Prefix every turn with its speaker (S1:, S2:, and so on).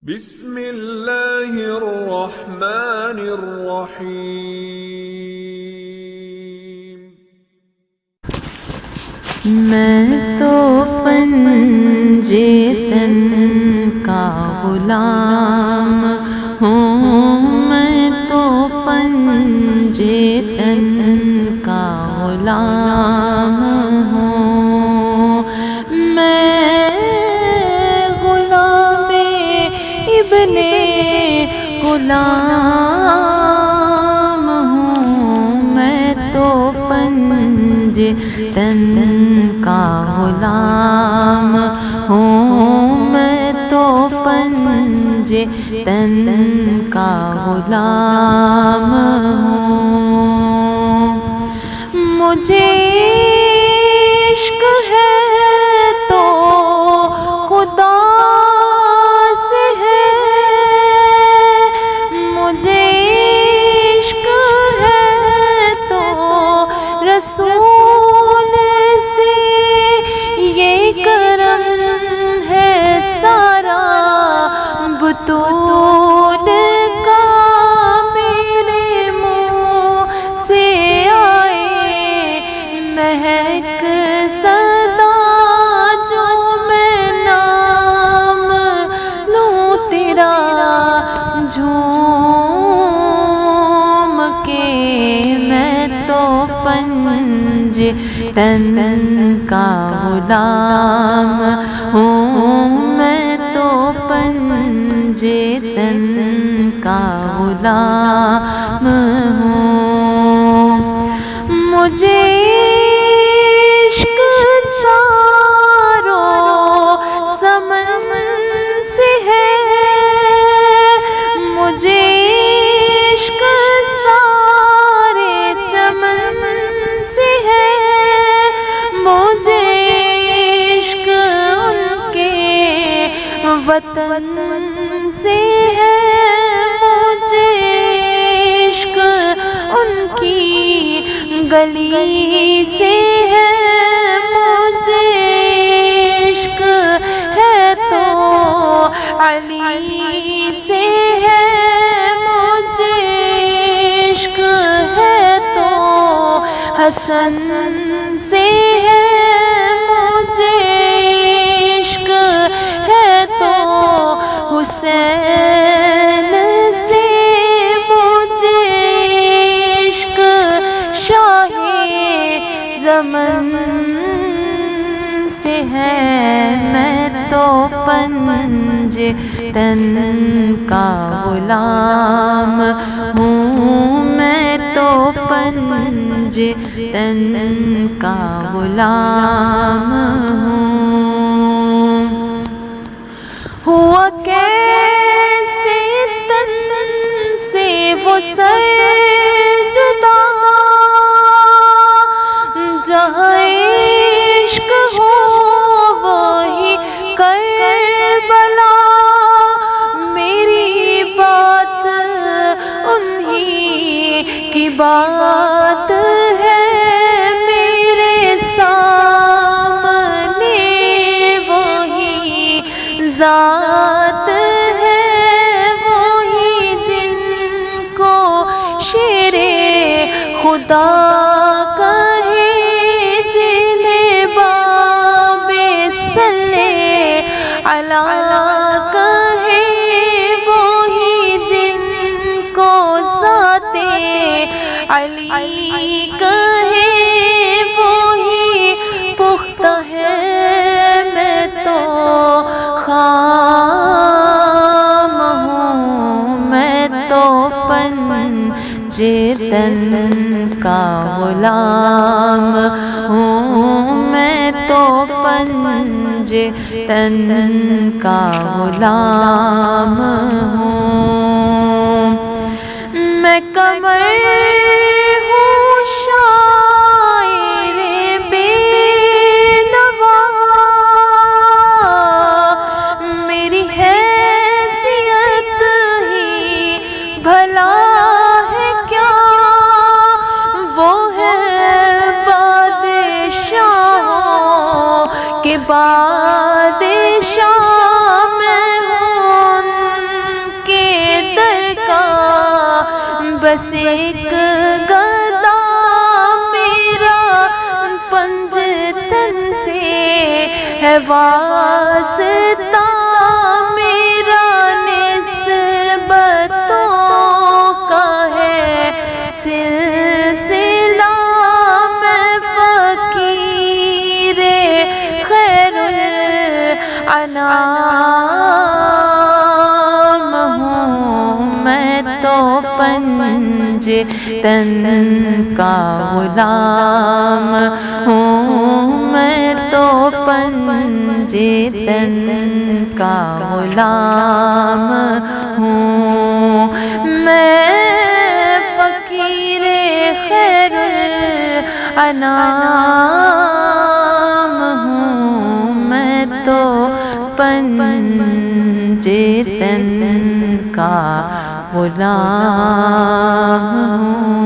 S1: بسم اللہ الرحمن الرحیم۔
S2: میں تو پنجے تن کا غلام ہوں، میں تو پنجے تن کا غلام ہوں، میں غلام ابن غلام ہوں، میں تو پنجے تن کا غلام ہوں، میں تو پنجے تن کا غلام ہوں۔ مجھے عشق ہے تو خدا سے ہے، مجھے عشق ہے تو رسول سے، یہ کرم ہے سارا بطول کا میرے منہ سے آئے مہک صدا، جو میں نام لوں تیرا جھوم کے، میں تو پنجے تن کا غلام ہوں، میں تو پنجے تن کا غلام ہوں۔ مجھے عشق سارو سمن سے ہے، مجھے عشق سارے چمن سے ہے، مجھے عشق ان کے وطن سے ہے، مجھے عشق ان کی گلی سے ہے، مجھے عشق ہے تو علی سے ہے، مجھے عشق ہے تو حسن سے ہے، مجھے عشق ہے تو حسین سے، مجھے عشق شاہ زمن سے ہے، میں تو پنجے تن کا غلام ہوں، میں تو پنجے تن کا غلام ہوں۔ ہوا کیسے تن سے وہ سر جدا، جہاں عشق ہو وہی کربلا، میری بات انہی کی بات ہے، میرے سامنے وہی ذات ہے، وہی جن کو شیر خدا کہے، جنہیں باب صلی علیہ کہے، وہی جن کو ذات علی کہے، وہی پختہ ہے، میں تو خام ہوں، میں تو پنجے تن کا غلام ہوں، میں تو پنجے تن کا غلام ہوں۔ میں قمر ہوں شاعر بے نوا، میری حیثیت ہی بھلا ہے کیا، وہ ہے بادشاہوں کے بادشاہ، میں ہوں ان بس ایک گدا میرا پنجتن سے ہے واسطہ، میرا نسبتوں کا ہے سلسلہ، میں فقیر خیر الانام ہوں، میں تو پنجتن کا غلام ہوں، میں تو پنجتن کا غلام ہوں، میں فقیر خیر الانام ہوں، میں تو پنجتن کا غلام ہوں۔